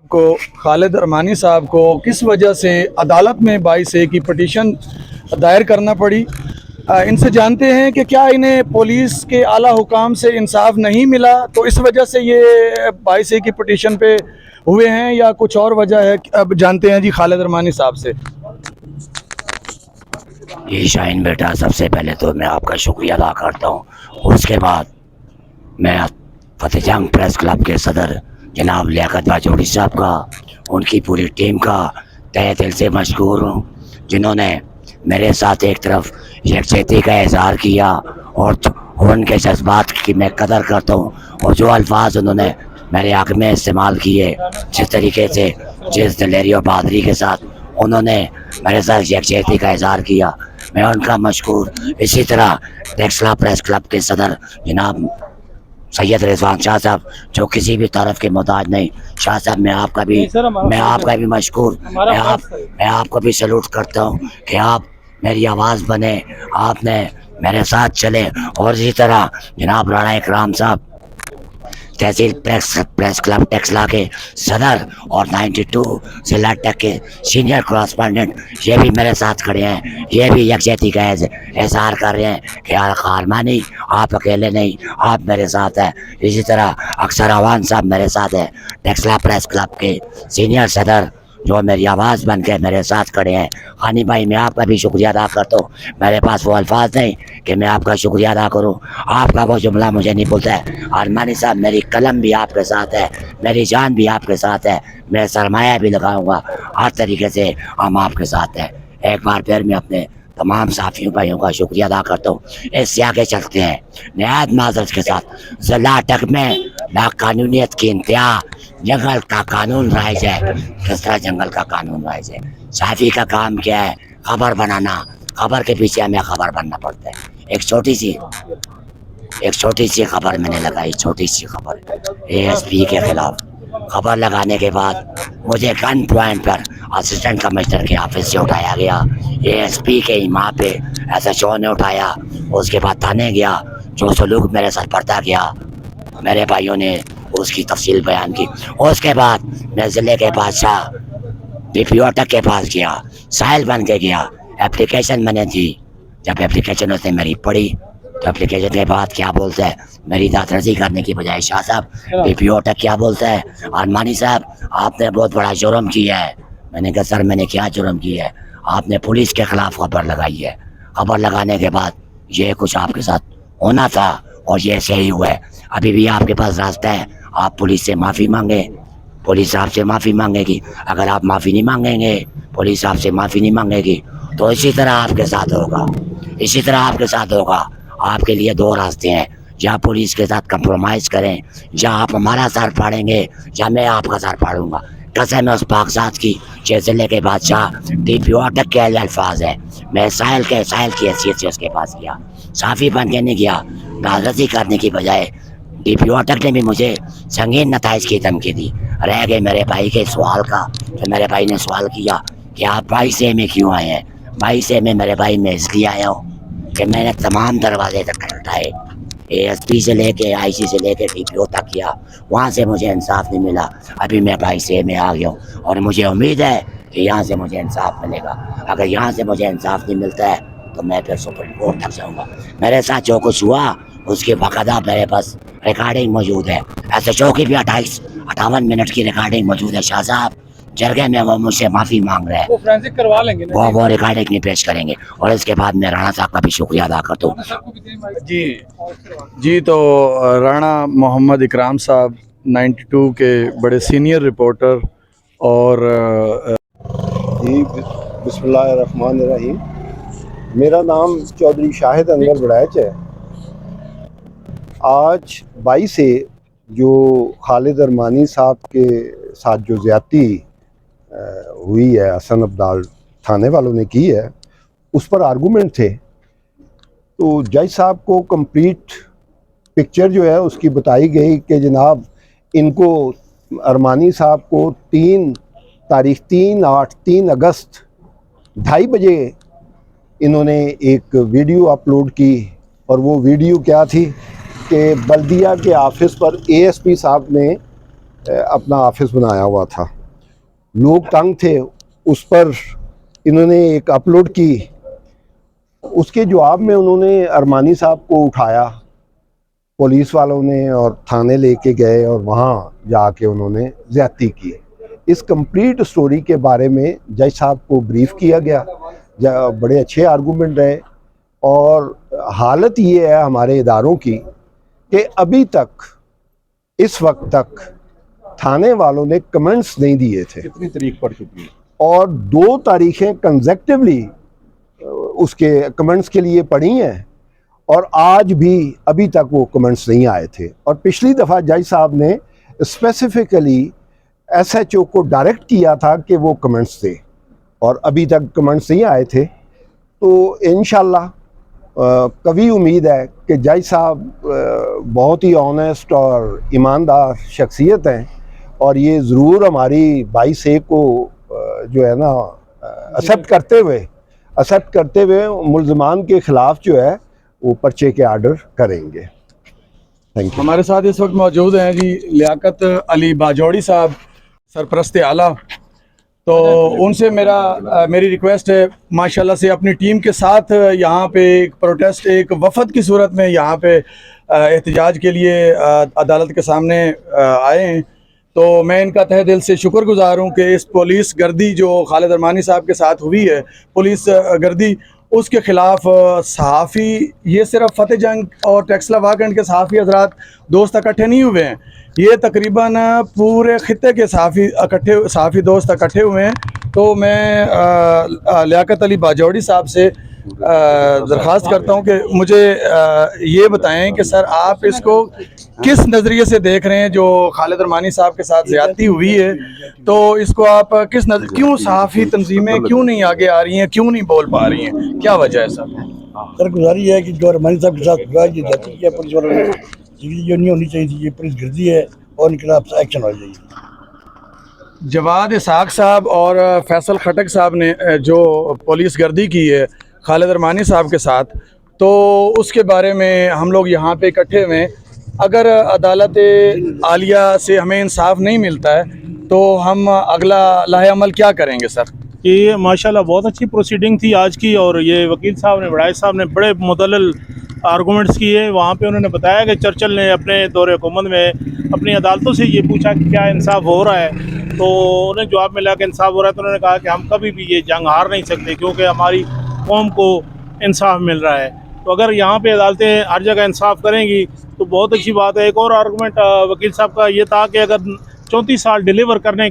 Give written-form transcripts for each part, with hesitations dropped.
को खालिद अरमानी साहब को किस वजह से अदालत में 22A की पटिशन दायर करना पड़ी। इनसे जानते हैं कि क्या इन्हें पुलिस के आला हुकाम से इंसाफ नहीं मिला तो इस वजह से ये 22A की पटिशन पे हुए हैं या कुछ और वजह है। अब जानते हैं जी खालिद अरमानी साहब से। ये शाहीन बेटा, सबसे पहले तो मैं आपका शुक्रिया अदा करता हूँ। उसके बाद मैं फतेह जंग प्रेस क्लब के सदर जनाब लियाकत बाजोड़ी साहब का, उनकी पूरी टीम का तहे दिल से मशकूर हूँ, जिन्होंने मेरे साथ एक तरफ यकजहती का इजहार किया और उनके जज्बात की मैं कदर करता हूँ, और जो अल्फाज उन्होंने मेरे हक़ में इस्तेमाल किए, जिस तरीके से जिस दिलेरी और बहादुरी के साथ उन्होंने मेरे साथ यकजहती का इजहार किया, मैं उनका मशकूर। इसी तरह टेक्सला प्रेस क्लब के सदर जनाब सैयद रिजवान शाह साहब, जो किसी भी तरफ के मोहताज नहीं। शाह साहब, मैं आपका भी मशकूर, मैं आपको भी सलूट करता हूँ कि आप मेरी आवाज़ बने, आपने मेरे साथ चले। और इसी तरह जनाब राणा इकराम साहब, तहसील प्रेस क्लब टेक्सला के सदर और 92 जिला टेक के सीनियर कॉरेस्पॉन्डेंट, ये भी मेरे साथ खड़े हैं। ये भी यकजहती का इजहार कर रहे हैं कि यार अरमानी, आप अकेले नहीं, आप मेरे साथ हैं। इसी तरह अक्सर अवान साहब मेरे साथ हैं, टेक्सला प्रेस क्लब के सीनियर सदर, जो मेरी आवाज़ बन के मेरे साथ खड़े हैं। खानी भाई, मैं आपका भी शुक्रिया अदा करता हूँ। मेरे पास वो अल्फाज नहीं कि मैं आपका शुक्रिया अदा करूँ, आपका वो जुमला मुझे नहीं भूलता है। अरमानी साहब, मेरी कलम भी आपके साथ है, मेरी जान भी आपके साथ है, मैं सरमाया भी लगाऊंगा, हर तरीके से हम आपके साथ हैं। एक बार फिर मैं अपने तमाम साथियों भाइयों का शुक्रिया अदा करता हूँ। इससे आगे चलते हैं नहायत माजरत के साथ। जिला टेक में नाकानूनियत की इंतहा, जंगल का कानून राइज है। किस तरह जंगल का कानून राइज है? साफी का काम क्या है? खबर बनाना। खबर के पीछे हमें खबर बनना पड़ता है। एक छोटी सी खबर मैंने लगाई, छोटी सी खबर ASP के खिलाफ। खबर लगाने के बाद मुझे गन पॉइंट पर असिस्टेंट कमिश्नर के ऑफिस से उठाया गया। ASP के इमाम पे SHO ने उठाया। उसके बाद थाने गया, जो सलूक मेरे साथ बढ़ता गया, मेरे भाइयों ने उसकी तफसील बयान की। उसके बाद मैं ज़िले के बादशाह DPO तक के पास गया, साहिल बन के गया। एप्लीकेशन मैंने दी। जब एप्लीकेशन उसने मेरी पढ़ी तो एप्लीकेशन के बाद क्या बोलता है, मेरी दादरसी करने की बजाय शाह साहब DPO तक क्या बोलता है, अरमानी साहब आपने बहुत बड़ा जुर्म किया है। मैंने कहा सर, मैंने क्या जुर्म किया है? आपने पुलिस के ख़िलाफ़ खबर लगाई है। खबर लगाने के बाद ये कुछ आपके साथ होना था और ये सही हुआ है। अभी भी आपके पास रास्ता है, आप पुलिस से माफ़ी मांगे, पुलिस आपसे माफ़ी मांगेगी। अगर आप माफ़ी नहीं मांगेंगे, पुलिस आपसे माफ़ी नहीं मांगेगी, तो इसी तरह आपके साथ होगा। आपके लिए दो रास्ते हैं, या पुलिस के साथ कंप्रोमाइज़ करें, या आप हमारा सर फाड़ेंगे या मैं आपका सर फाड़ूंगा। कसम है उस पाकसात की, ज़िले के बादशाह DPO तक के अल्फाज है। मैं साहिल की हैसियत से उसके पास गया, साफ़ी बन के नहीं गया। दादरसी करने की बजाय DPO तक ने भी मुझे संगीन नताइज की धमकी दी। रह गए मेरे भाई के सवाल का, तो मेरे भाई ने सवाल किया कि आप 22A में क्यों आए हैं। 22A में मेरे भाई मैं इसलिए आया हूँ कि मैंने तमाम दरवाजे तक खटखटाए, ASP से लेके IC से लेके DPO तक किया, वहाँ से मुझे इंसाफ नहीं मिला। अभी मैं 22A में आ गया हूँ और मुझे उम्मीद है कि यहाँ से मुझे इंसाफ मिलेगा। अगर यहाँ से मुझे इंसाफ नहीं मिलता है तो मैं फिर सुप्रीम कोर्ट तक जाऊँगा। मेरे साथ जो कुछ हुआ उसकी बाकायदा मेरे पास रिकॉर्डिंग मौजूद है। SHO की भी 58 मिनट की रिकॉर्डिंग मौजूद है। शाह साहब जरगे में वो मुझसे माफ़ी मांग रहे हैं, वो फोरेंसिक करवा लेंगे ना, वो रिकॉर्डिंग नहीं पेश करेंगे। और इसके बाद मैं राणा साहब का भी शुक्रिया अदा करता हूँ। जी तो राणा मोहम्मद इकराम साहब 92 के बड़े सीनियर रिपोर्टर और जी बिस्मिल्लाहिर्रहमानिर्रहीम। मेरा नाम चौधरी शाहिद अंगर बड़ैच है। आज 22 जो खालिद अरमानी साहब के साथ जो ज़्यादती हुई है, हसन अब्दाल थाने वालों ने की है, उस पर आर्गूमेंट थे। तो जज साहब को कंप्लीट पिक्चर जो है उसकी बताई गई कि जनाब इनको, अरमानी साहब को 3 अगस्त 2:30 बजे इन्होंने एक वीडियो अपलोड की। और वो वीडियो क्या थी कि बल्दिया के ऑफिस पर ASP साहब ने अपना ऑफिस बनाया हुआ था। लोग तंग थे, उस पर इन्होंने एक अपलोड की, उसके जवाब में उन्होंने अरमानी साहब को उठाया, पुलिस वालों ने, और थाने लेके गए और वहाँ जाके उन्होंने ज़्यादती की। इस कंप्लीट स्टोरी के बारे में जज साहब को ब्रीफ किया गया, बड़े अच्छे आर्गूमेंट रहे। और हालत ये है हमारे इदारों की कि अभी तक, इस वक्त तक थाने वालों ने कमेंट्स नहीं दिए थे। कितनी तारीख पड़ चुकी है? और 2 तारीखें कंसेक्टिवली उसके कमेंट्स के लिए पड़ी हैं, और आज भी अभी तक वो कमेंट्स नहीं आए थे। और पिछली दफ़ा जज साहब ने स्पेसिफिकली SHO को डायरेक्ट किया था कि वो कमेंट्स दे, और अभी तक कमेंट्स नहीं आए थे। तो इंशाल्लाह कभी उम्मीद है कि जज साहब बहुत ही ऑनेस्ट और ईमानदार शख्सियत हैं, और ये ज़रूर हमारी 22A को जो है ना एक्सेप्ट करते हुए मुल्ज़मान के ख़िलाफ़ जो है वो पर्चे के आर्डर करेंगे। Thank you. हमारे साथ इस वक्त मौजूद हैं जी लियाकत अली बाजौड़ी साहब, सरपरस्त आला। तो उनसे मेरी रिक्वेस्ट है, माशाल्लाह से अपनी टीम के साथ यहाँ पे एक प्रोटेस्ट, एक वफद की सूरत में यहाँ पे एहतजाज के लिए अदालत के सामने आए हैं। तो मैं इनका तहे दिल से शुक्रगुजार हूँ कि इस पुलिस गर्दी जो खालिद अरमानी साहब के साथ हुई है, पुलिस गर्दी, उसके ख़िलाफ़ सहाफ़ी, ये सिर्फ फतेह जंग और टेक्सला वाकंड के सहाफ़ी हजरात दोस्त इकट्ठे नहीं हुए हैं, ये तकरीबन पूरे ख़ित्ते के सहाफ़ी दोस्त इकट्ठे हुए हैं। तो मैं लियाकत अली बाजौड़ी साहब से दरख्वास्त करता हूं कि मुझे ये बताएं कि सर आप इसको किस नज़रिए से देख रहे हैं, जो खालिद अरमानी साहब के साथ ज़्यादती हुई है, तो इसको आप क्यों सहाफ़ी तंजीमें क्यों नहीं आगे आ रही हैं, क्यों नहीं बोल पा रही हैं, क्या वजह है सर? गुजारिश है कि जो अरमानी साहब के साथ हुआ, ये ज्यादती किया पुलिस वालों ने, ये नहीं होनी चाहिए थी, ये पुलिस गिरदी है और इनके खिलाफ एक्शन होना चाहिए। जवाद इसाक साहब और फैसल खटक साहब ने जो पुलिस गर्दी की है खालिद अरमानी साहब के साथ, तो उसके बारे में हम लोग यहाँ पे इकट्ठे हुए हैं। अगर अदालत आलिया से हमें इंसाफ नहीं मिलता है तो हम अगला लाहे अमल क्या करेंगे सर? ये माशाल्लाह बहुत अच्छी प्रोसीडिंग थी आज की, और ये वकील साहब ने, बड़ाई साहब ने बड़े मुदल्लल आर्गूमेंट्स किए। वहाँ पे उन्होंने बताया कि चर्चिल ने अपने दौरे हुकूमत में अपनी अदालतों से ये पूछा कि क्या इंसाफ हो रहा है, तो उन्हें जवाब मिला कि इंसाफ हो रहा है। तो उन्होंने कहा कि हम कभी भी ये जंग हार नहीं सकते, क्योंकि हमारी कौम को इंसाफ मिल रहा है। तो अगर यहाँ पे अदालतें हर जगह इंसाफ करेंगी तो बहुत अच्छी बात है। एक और आर्गूमेंट वकील साहब का ये था कि अगर 34 साल डिलीवर करने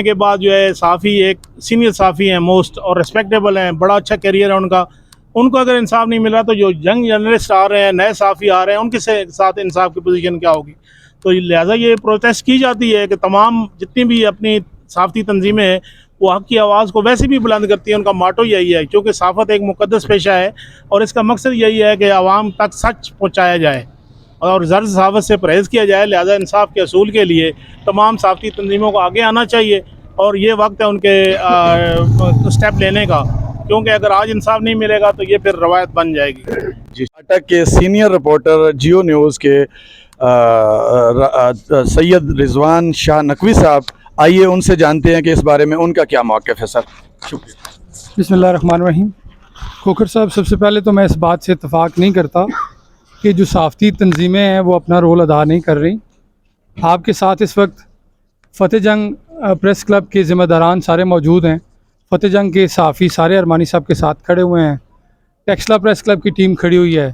के बाद जो है सहाफ़ी, एक सीनियर सहाफ़ी हैं, मोस्ट और रिस्पेक्टेबल हैं, बड़ा अच्छा करियर है उनको अगर इंसाफ नहीं मिल रहा, तो जो यंग जर्नलिस्ट आ रहे हैं, नए सहाफ़ी आ रहे हैं, उनके साथ इंसाफ की पोजीशन क्या होगी? तो लिहाजा ये प्रोटेस्ट की जाती है कि तमाम जितनी भी अपनी सहाफ़ती तंजीमें हैं वो हक़ की आवाज़ को वैसे भी बुलंद करती है। उनका माटो यही है, क्योंकि सहाफ़त एक मुक़द्दस पेशा है और इसका मकसद यही है कि आवाम तक सच पहुँचाया जाए और ज़र्ज़ सहाफ़त से परहेज़ किया जाए। लिहाजा इंसाफ के असूल के लिए तमाम सहाफ़ती तंजीमों को आगे आना चाहिए, और ये वक्त है उनके स्टेप लेने का, क्योंकि अगर आज इंसाफ नहीं मिलेगा तो ये फिर रवायत बन जाएगी। जी, अटक के सीनियर रिपोर्टर जियो न्यूज़ के सैयद रिजवान शाह नकवी साहब, आइए उनसे जानते हैं कि इस बारे में उनका क्या मौक़िफ़ है सर। शुक्रिया। बिस्मिल्लाहिर्रहमानिर्रहीम। खोखर साहब, सबसे पहले तो मैं इस बात से इत्तफ़ाक़ नहीं करता कि जो सहाफ़ती तंजीमें हैं वो अपना रोल अदा नहीं कर रही। आपके साथ इस वक्त फ़तेह जंग प्रेस क्लब के ज़िम्मेदारान सारे मौजूद हैं। फ़तेह जंग के सहाफ़ी सारे अरमानी साहब के साथ खड़े हुए हैं। टेक्सला प्रेस क्लब की टीम खड़ी हुई है,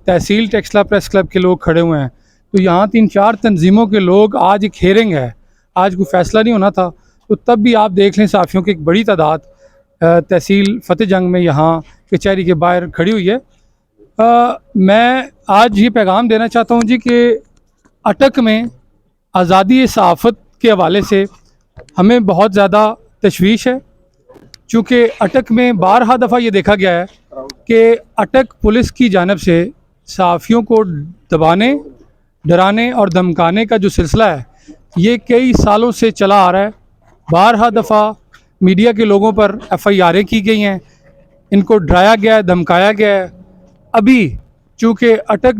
तहसील टेक्सला प्रेस क्लब के लोग खड़े हुए हैं। तो यहाँ 3-4 तंजीमों के लोग, आज एक हेयरिंग है, आज कोई फ़ैसला नहीं होना था, तो तब भी आप देख लें सहाफ़ियों की एक बड़ी तादाद तहसील फ़तेह जंग में यहाँ कचहरी के बाहर खड़ी हुई है। मैं आज ये पैगाम देना चाहता हूँ जी कि अटक में आज़ादी सहाफ़त के हवाले से हमें बहुत ज़्यादा तशवीश है, चूँकि अटक में बारहा दफ़ा ये देखा गया है कि अटक पुलिस की जानिब से सहाफ़ियों को दबाने, डराने और धमकाने का जो सिलसिला है ये कई सालों से चला आ रहा है। बारहा दफ़ा मीडिया के लोगों पर FIR की गई हैं, इनको डराया गया है, धमकाया गया है। अभी चूँकि अटक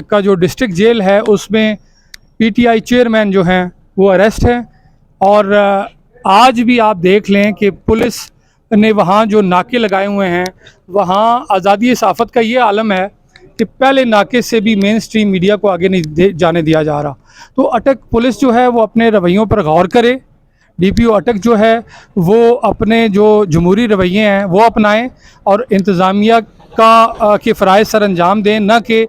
का जो डिस्ट्रिक्ट जेल है उसमें पीटीआई चेयरमैन जो हैं वो अरेस्ट हैं। और आज भी आप देख लें कि पुलिस ने वहाँ जो नाके लगाए हुए हैं, वहाँ आज़ादी सहाफ़त का ये आलम है कि पहले नाके से भी मेन स्ट्रीम मीडिया को आगे नहीं जाने दिया जा रहा। तो अटक पुलिस जो है वो अपने रवैयों पर गौर करे। डीपीओ अटक जो है वो अपने जो जमहूरी रवैये हैं वो अपनाएं और इंतज़ामिया का के फ़राइज़ सर अंजाम दें, न कि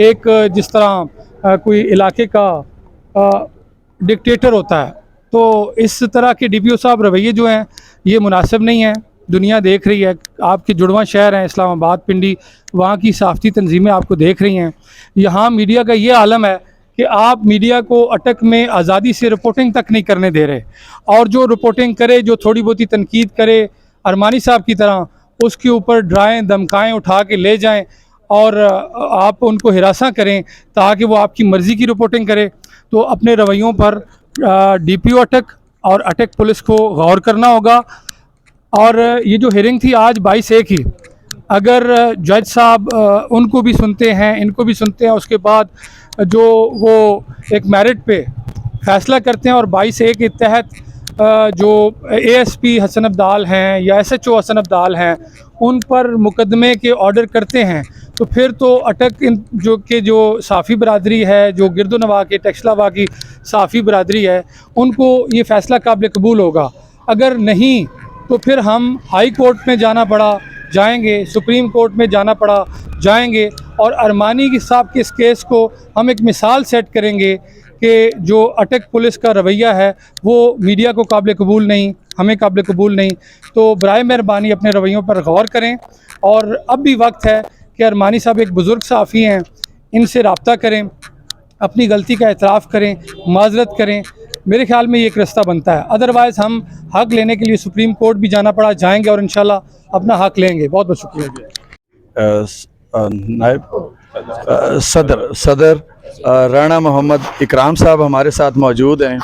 एक जिस तरह कोई इलाके का डिक्टेटर होता है। तो इस तरह के डीपीओ साहब रवैये जो हैं ये मुनासिब नहीं है। दुनिया देख रही है, आपके जुड़वां शहर हैं इस्लामाबाद, पिंडी, वहाँ की सहाफ़ती तंजीमें आपको देख रही हैं। यहाँ मीडिया का ये आलम है कि आप मीडिया को अटक में आज़ादी से रिपोर्टिंग तक नहीं करने दे रहे, और जो रिपोर्टिंग करे, जो थोड़ी बहुती तनकीद करे अरमानी साहब की तरह, उसके ऊपर डराएं धमकाएं, उठा के ले जाएं और आप उनको हिरासा करें ताकि वो आपकी मर्ज़ी की रिपोर्टिंग करे। तो अपने रवैयों पर डीपीओ अटक और अटक पुलिस को गौर करना होगा। और ये जो हियरिंग थी आज 22/1 की, अगर जज साहब उनको भी सुनते हैं, इनको भी सुनते हैं, उसके बाद जो वो एक मेरिट पे फ़ैसला करते हैं और 22/1 के तहत जो एएसपी हसन अब्दाल हैं या एसएचओ हसन अब्दाल हैं उन पर मुकदमे के ऑर्डर करते हैं, तो फिर तो अटक जो साफ़ी बरादरी है, जो गिरदोनवा के टेक्सलावा की साफ़ी बरादरी है, उनको ये फ़ैसला काबिल कबूल होगा। अगर नहीं तो फिर हम हाई कोर्ट में जाना पड़ा जाएंगे, सुप्रीम कोर्ट में जाना पड़ा जाएंगे, और अरमानी साहब के इस केस को हम एक मिसाल सेट करेंगे कि जो अटक पुलिस का रवैया है वो मीडिया को काबिल कबूल नहीं, हमें काबिल कबूल नहीं। तो बराए मेहरबानी अपने रवैयों पर गौर करें, और अब भी वक्त है कि अरमानी साहब एक बुज़ुर्ग सहाफ़ी हैं, इनसे रब्ता करें, अपनी गलती का एतराफ़ करें, माजरत करें। मेरे ख्याल में ये एक रास्ता बनता है। अदरवाइज़ हम हक़ लेने के लिए सुप्रीम कोर्ट भी जाना पड़ा जाएंगे और इंशाल्लाह अपना हक़ लेंगे। बहुत बहुत शुक्रिया। नायब सदर राणा मोहम्मद इकराम साहब हमारे साथ मौजूद हैं,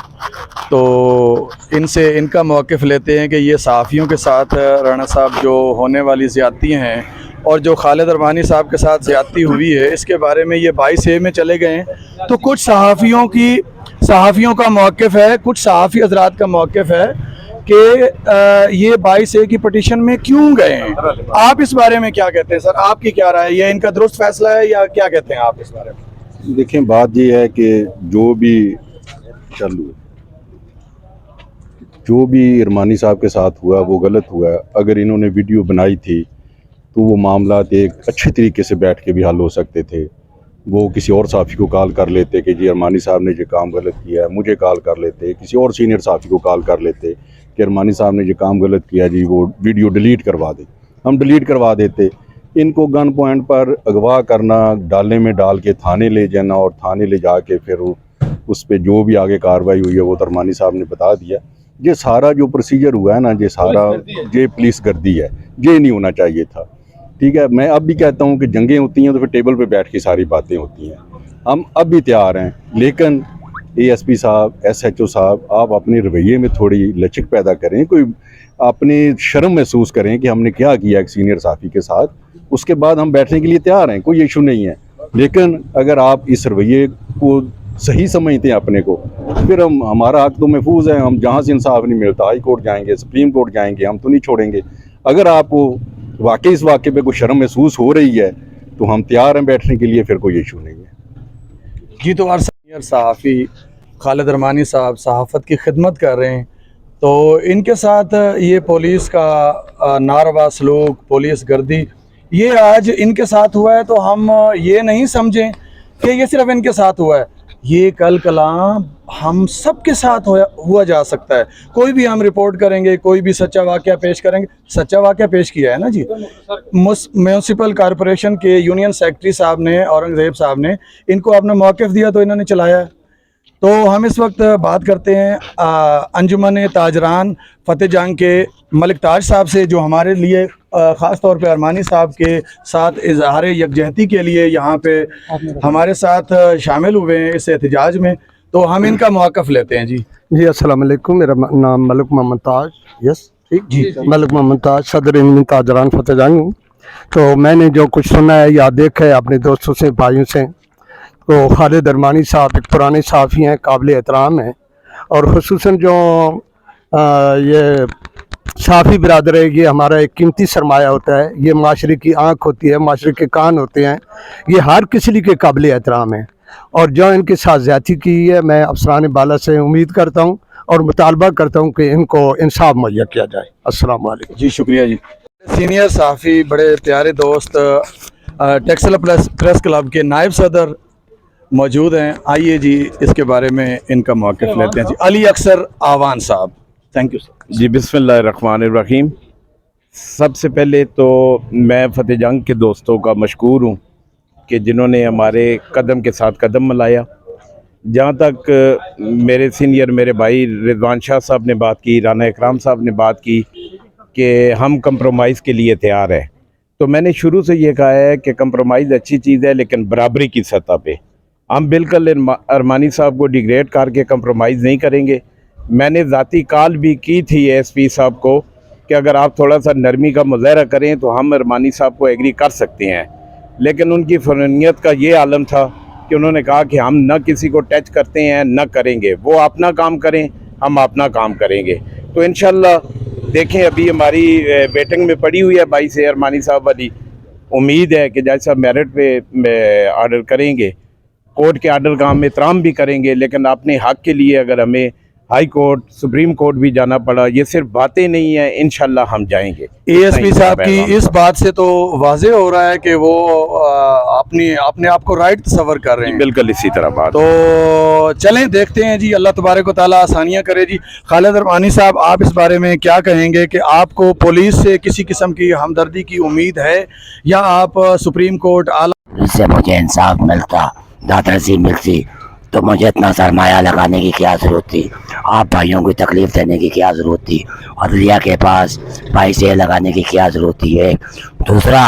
तो इनका मौक़िफ़ लेते हैं कि ये सहाफ़ियों के साथ राणा साहब जो होने वाली ज़्यादती हैं और जो खालिद अरमानी साहब के साथ ज़्यादती हुई है, इसके बारे में ये 22A में चले गए हैं। तो कुछ सहाफ़ियों का मौक़िफ़ है, कुछ सहाफ़ी हज़रात का मौक़िफ़ है कि ये 22A की पटिशन में क्यों गए हैं। आप इस बारे में क्या कहते हैं सर, आपकी क्या राय है, ये इनका दुरुस्त फ़ैसला है या क्या कहते हैं आप इस बारे में? देखें, बात ये है कि जो भी अरमानी साहब के साथ हुआ वो गलत हुआ। अगर इन्होंने वीडियो बनाई थी तो वो मामला एक अच्छे तरीके से बैठ के भी हल हो सकते थे। वो किसी और साफ़ी को कॉल कर लेते कि जी अरमानी साहब ने ये काम गलत किया है, मुझे कॉल कर लेते, किसी और सीनियर साफ़ी को कॉल कर लेते कि अरमानी साहब ने ये काम गलत किया जी, वो वीडियो डिलीट करवा दे, हम डिलीट करवा देते। इनको गन पॉइंट पर अगवा करना, डालने में डाल के थाने ले जाना और थाने ले जाके फिर उस पर जो भी आगे कार्रवाई हुई है वो अरमानी साहब ने बता दिया। ये सारा जो प्रोसीजर हुआ है ना, ये सारा ये पुलिस गर्दी है, ये नहीं होना चाहिए था। ठीक है, मैं अब भी कहता हूँ कि जंगें होती हैं तो फिर टेबल पे बैठ के सारी बातें होती हैं। हम अब भी तैयार हैं, लेकिन एएसपी साहब, एसएचओ साहब, आप अपने रवैये में थोड़ी लचक पैदा करें, कोई अपनी शर्म महसूस करें कि हमने क्या किया एक सीनियर साफ़ी के साथ। उसके बाद हम बैठने के लिए तैयार हैं, कोई इशू नहीं है। लेकिन अगर आप इस रवैये को सही समझते हैं अपने को, फिर हमारा हक तो महफूज है। हम जहाँ से इंसाफ नहीं मिलता हाई कोर्ट जाएंगे, सुप्रीम कोर्ट जाएंगे, हम तो नहीं छोड़ेंगे। अगर आपको वाकई इस वाक़े पे कोई शर्म महसूस हो रही है तो हम तैयार हैं बैठने के लिए, फिर कोई इशू नहीं है। जी, तो हर सीनियर सहाफ़ी खालिद अरमानी साहब सहाफ़त की खिदमत कर रहे हैं, तो इनके साथ ये पुलिस का नारवा सलूक, पुलिस गर्दी, ये आज इनके साथ हुआ है। तो हम ये नहीं समझें कि ये सिर्फ इनके साथ हुआ है, ये कल कलाम हम सब के साथ हुआ जा सकता है। कोई भी हम रिपोर्ट करेंगे, कोई भी सच्चा वाक़या पेश करेंगे। सच्चा वाक़या पेश किया है ना जी, म्यूनसिपल कॉरपोरेशन के यूनियन सेक्रेटरी साहब ने, औरंगज़ेब साहब ने इनको अपना मौक़िफ़ दिया तो इन्होंने चलाया है। तो हम इस वक्त बात करते हैं अंजुमन ताजरान फ़तेह जंग के मलिक ताज साहब से, जो हमारे लिए ख़ास तौर पे अरमानी साहब के साथ इज़हार यकजहती के लिए यहाँ पे हमारे साथ शामिल हुए हैं इस एहतजाज में। तो हम इनका मौक़िफ़ लेते हैं। जी अस्सलाम वालेकुम, मेरा नाम मलिक मोहम्मद ताज, यस ठीक जी, मलिक मोहम्मद ताज, सदर अंजुमन ताजरान फ़तेह जंग हूँ। तो मैंने जो कुछ सुना है या देखा है अपने दोस्तों से, भाइयों से, तो खालिद अरमानी साहब एक पुराने सहाफ़ी हैं, काबिल एहतराम हैं, और ख़ुसूसन जो ये सहाफ़ी बिरादर है, ये हमारा एक कीमती सरमाया होता है। ये माशरे की आँख होती है, माशरे के कान होते हैं। ये हर किसी के काबिल एहतराम है, और जो इनके साथ ज़्यादती की है, मैं अफसरान बाला से उम्मीद करता हूँ और मुतालबा करता हूँ कि इनको इंसाफ मुहैया किया जाए। अस्सलाम वालेकुम। जी शुक्रिया जी। सीनियर सहाफ़ी, बड़े प्यारे दोस्त, टेक्सला प्रेस क्लब के नायब सदर मौजूद हैं। आइए जी इसके बारे में इनका मौक़िफ़ लेते हैं जी। अली अक्सर आवान साहब, थैंक यू सर। जी बिस्मिल्लाहिर्रहमानिर्रहीम। सबसे पहले तो मैं फतेह जंग के दोस्तों का मशकूर हूँ कि जिन्होंने हमारे कदम के साथ कदम मिलाया। जहाँ तक मेरे सीनियर मेरे भाई रिजवान शाह साहब ने बात की, राना इकराम साहब ने बात की कि हम कंप्रोमाइज़ के लिए तैयार हैं, तो मैंने शुरू से ये कहा है कि कंप्रोमाइज़ अच्छी चीज़ है, लेकिन बराबरी की सतह पे हम बिल्कुल अरमानी साहब को डिग्रेड करके कंप्रोमाइज़ नहीं करेंगे। मैंने ज़ाती कॉल भी की थी एसपी साहब को कि अगर आप थोड़ा सा नरमी का मुज़ाहरा करें तो हम अरमानी साहब को एग्री कर सकते हैं, लेकिन उनकी फ़रनियत का ये आलम था कि उन्होंने कहा कि हम न किसी को टच करते हैं न करेंगे, वो अपना काम करें, हम अपना काम करेंगे। तो इंशाल्लाह देखें, अभी हमारी वेटिंग में पड़ी हुई है 22 अरमानी साहब वाली। उम्मीद है कि जैसा मेरिट पे ऑर्डर करेंगे, कोर्ट के ऑर्डर का हम एहतराम भी करेंगे, लेकिन अपने हक़ के लिए अगर हमें हाई कोर्ट, सुप्रीम कोर्ट भी जाना पड़ा, ये सिर्फ बातें नहीं है, इंशाल्लाह हम जाएंगे। एएसपी साहब की इस बात से तो वाज़े हो रहा है कि वो अपने आप को राइट तस्वर कर रहे हैं। बिल्कुल इसी तरह बात। तो चलें देखते हैं जी, अल्लाह तबारक व तआला आसानियाँ करे जी। खालिद अरमानी साहब, आप इस बारे में क्या कहेंगे कि आपको पुलिस से किसी किस्म की हमदर्दी की उम्मीद है, या आप सुप्रीम कोर्ट आला इससे मुझे इंसाफ मिलता, दादरसी मिलती, तो मुझे इतना सरमाया लगाने की क्या ज़रूरत थी, आप भाइयों को तकलीफ़ देने की क्या ज़रूरत थी, अदलिया के पास पैसे लगाने की क्या ज़रूरत थी। एक दूसरा,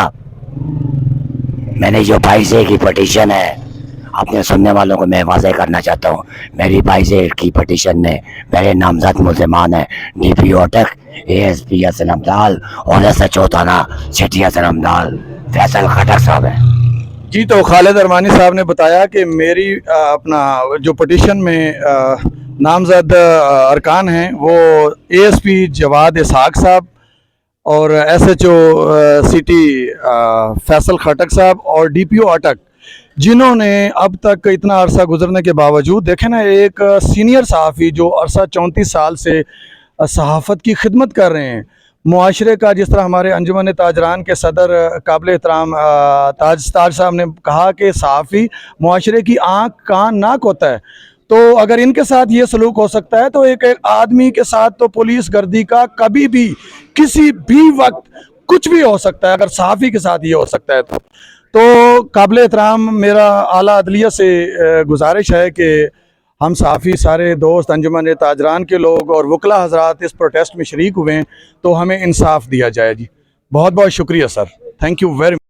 मैंने जो पैसे की पटिशन है, अपने सुनने वालों को मैं वाज़ेह करना चाहता हूँ, मेरी पैसे की पटिशन में मेरे नामजद मुल्ज़मान हैं DPO अटक, ASP हसन अब्दाल और SHO थाना सिटी हसन अब्दाल फैसल खटक साहब हैं। जी। तो खालिद अरमानी साहब ने बताया कि मेरी अपना जो पटिशन में नामजद अरकान हैं वो ASP जवाद इसहाक साहब और SHO सिटी फैसल खटक साहब और DPO अटक, जिन्होंने अब तक इतना अरसा गुजरने के बावजूद, देखें ना, एक सीनियर सहाफ़ी जो अरसा 34 साल से सहाफ़त की खिदमत कर रहे हैं, मुआशरे का, जिस तरह हमारे अंजुमन ताजरान के सदर काबिल एहतराम ताज साहब ने कहा कि सहाफ़ी मुआशरे की आँख कान नाक होता है, तो अगर इनके साथ ये सलूक हो सकता है तो एक आदमी के साथ तो पुलिस गर्दी का कभी भी किसी भी वक्त कुछ भी हो सकता है, अगर सहाफ़ी के साथ ये हो सकता है तो काबिल एहतराम मेरा आला अदलिया से गुजारिश है कि हम सहाफ़ी सारे दोस्त, अंजुमन ताजरान के लोग और वकला हजरात इस प्रोटेस्ट में शरीक हुए हैं, तो हमें इंसाफ दिया जाए जी। बहुत बहुत शुक्रिया sir, thank you very much.